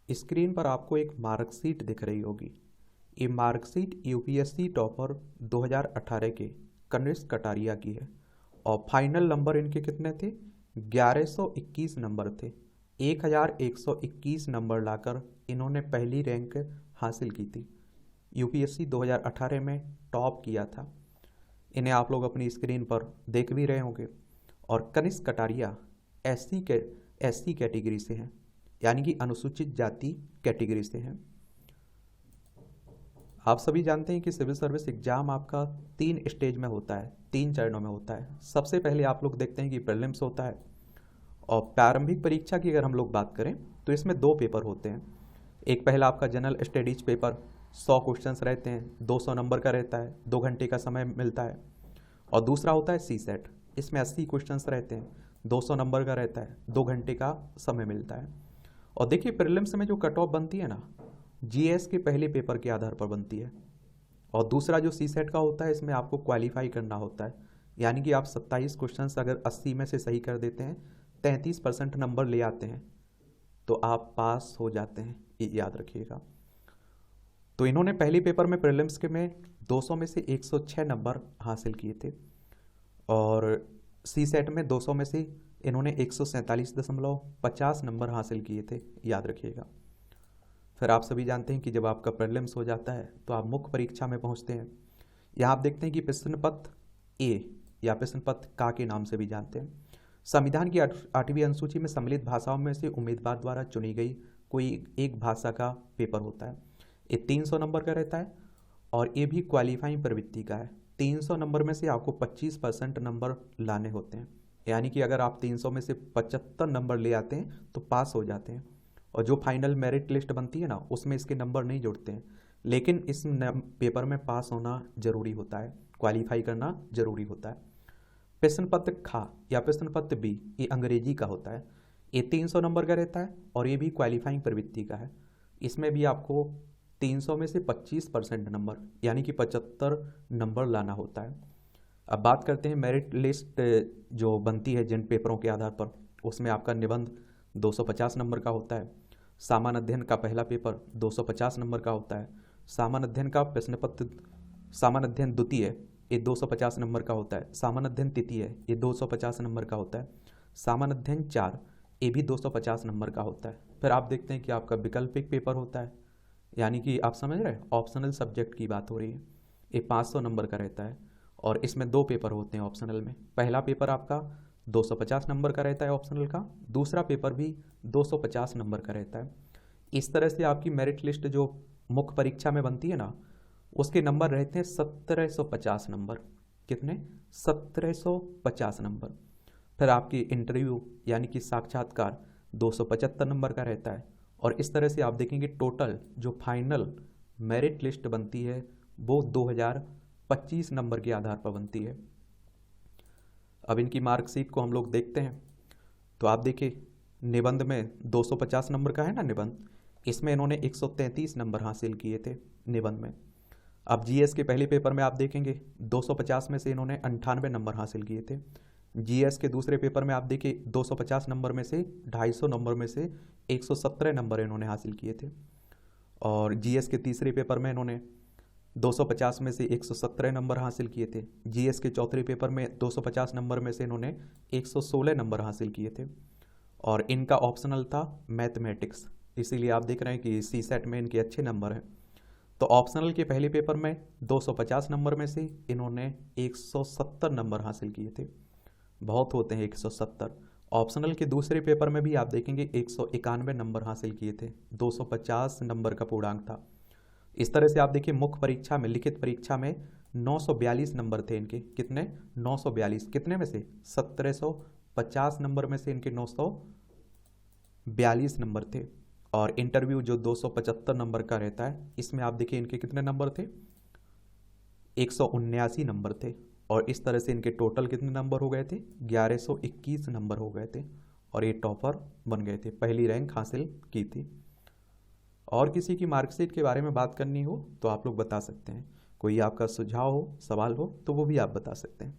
Screen पर आपको एक मार्कशीट दिख रही होगी। ये मार्कशीट यूपीएससी टॉपर 2018 के कनिष्क कटारिया की है और फाइनल नंबर इनके कितने थे? 1121 नंबर थे। 1121 नंबर लाकर इन्होंने पहली रैंक हासिल की थी। यूपीएससी 2018 में टॉप किया था। इन्हें आप लोग अपनी स्क्रीन पर देख भी रहे होंगे। और कनिष्क कटारिया एससी कैटेगरी से हैं, यानी कि अनुसूचित जाति कैटेगरी से हैं। आप सभी जानते हैं कि सिविल सर्विस एग्जाम आपका 3 स्टेज में होता है, 3 चरणों में होता है। सबसे पहले आप लोग देखते हैं कि प्रीलिम्स होता है और प्रारंभिक परीक्षा की अगर हम लोग बात करें तो इसमें 2 पेपर होते हैं। एक पहला आपका जनरल स्टडीज पेपर, 100 क्वेश्चंस रहते हैं, 200 नंबर का रहता है, 2 घंटे का समय मिलता है। और दूसरा होता है सी सेट, इसमें 80 क्वेश्चंस रहते हैं, 200 नंबर का रहता है, 2 घंटे का समय मिलता है। और देखिए प्रीलिम्स में जो कट ऑफ बनती है ना, जीएस के पहले पेपर के आधार पर बनती है। और दूसरा जो सी सेट का होता है, इसमें आपको क्वालिफाई करना होता है, यानी कि आप 27 क्वेश्चंस अगर 80 में से सही कर देते हैं, 33% नंबर ले आते हैं, तो आप पास हो जाते हैं, ये याद रखिएगा। तो इन्होंने पहले पेपर में प्रीलिम्स के में 200 में से 106 नंबर हासिल किए थे और सी सेट में 200 में से इन्होंने 147.50 नंबर हासिल किए थे, याद रखिएगा। फिर आप सभी जानते हैं कि जब आपका प्रीलिम्स हो जाता है तो आप मुख्य परीक्षा में पहुंचते हैं। यहाँ आप देखते हैं कि प्रश्न पत्र ए या प्रश्न पत्र का के नाम से भी जानते हैं। संविधान की 8वीं अनुसूची में सम्मिलित भाषाओं में से उम्मीदवार द्वारा चुनी गई कोई एक भाषा का पेपर होता है। ये 300 नंबर का रहता है और ये भी क्वालिफाइंग प्रवृत्ति का है। 300 नंबर में से आपको 25% नंबर लाने होते हैं, यानी कि अगर आप 300 में से 75 नंबर ले आते हैं तो पास हो जाते हैं। और जो फाइनल मेरिट लिस्ट बनती है ना, उसमें इसके नंबर नहीं जुड़ते हैं, लेकिन इस पेपर में पास होना जरूरी होता है, क्वालिफाई करना जरूरी होता है। प्रश्न पत्र खा या प्रश्न पत्र बी, ये अंग्रेजी का होता है। ये 300 नंबर का रहता है और ये भी क्वालिफाइंग प्रवृत्ति का है। इसमें भी आपको 300 में से 25% नंबर, यानी कि 75 नंबर लाना होता है। अब बात करते हैं मेरिट लिस्ट जो बनती है जिन पेपरों के आधार पर, उसमें आपका निबंध 250 नंबर का होता है। सामान्य अध्ययन का पहला पेपर 250 नंबर का होता है। सामान्य अध्ययन का प्रश्न पत्र, सामान्य अध्ययन द्वितीय, ये 250 नंबर का होता है। सामान्य अध्ययन तृतीय, ये 250 नंबर का होता है। सामान्य अध्ययन 4, ये भी 250 नंबर का होता है। फिर आप देखते हैं कि आपका वैकल्पिक पेपर होता है, यानी कि आप समझ रहे हैं, ऑप्शनल सब्जेक्ट की बात हो रही है। ये 500 नंबर का रहता है और इसमें 2 पेपर होते हैं ऑप्शनल में। पहला पेपर आपका 250 नंबर का रहता है ऑप्शनल का, दूसरा पेपर भी 250 नंबर का रहता है। इस तरह से आपकी मेरिट लिस्ट जो मुख्य परीक्षा में बनती है ना, उसके नंबर रहते हैं 1750 नंबर। कितने? 1750 नंबर। फिर आपकी इंटरव्यू यानी कि साक्षात्कार 275 नंबर का रहता है। और इस तरह से आप देखेंगे टोटल जो फाइनल मेरिट लिस्ट बनती है वो 2025 नंबर के आधार पर बनती है। अब इनकी मार्कशीट को हम लोग देखते हैं तो आप देखिए निबंध में 250 नंबर का है ना निबंध, इसमें इन्होंने 133 नंबर हासिल किए थे निबंध में। अब जीएस के पहले पेपर में आप देखेंगे 250 में से इन्होंने 98 नंबर हासिल किए थे। जीएस के दूसरे पेपर में आप देखिए 250 नंबर में से 250 नंबर में से 117 नंबर इन्होंने हासिल किए थे। और जीएस के तीसरे पेपर में इन्होंने 250 में से 117 नंबर हासिल किए थे। जीएस के चौथे पेपर में 250 नंबर में से इन्होंने 116 नंबर हासिल किए थे और इनका ऑप्शनल था मैथमेटिक्स, इसीलिए आप देख रहे हैं कि सी सेट में इनके अच्छे नंबर हैं। तो ऑप्शनल के पहले पेपर में 250 नंबर में से इन्होंने 170 नंबर हासिल किए थे, बहुत होते हैं 170। ऑप्शनल के दूसरे पेपर में भी आप देखेंगे 191 नंबर हासिल किए थे, 250 नंबर का पूर्णांक था। इस तरह से आप देखिए मुख्य परीक्षा में, लिखित परीक्षा में 942 नंबर थे इनके। कितने? 942। कितने में से? 1750 नंबर में से इनके 942 नंबर थे। और इंटरव्यू जो 275 नंबर का रहता है, इसमें आप देखिए इनके कितने नंबर थे? 179 नंबर थे। और इस तरह से इनके टोटल कितने नंबर हो गए थे? 1121 नंबर हो गए थे और ये टॉपर बन गए थे, पहली रैंक हासिल की थी। और किसी की मार्कशीट के बारे में बात करनी हो तो आप लोग बता सकते हैं, कोई आपका सुझाव हो, सवाल हो तो वो भी आप बता सकते हैं।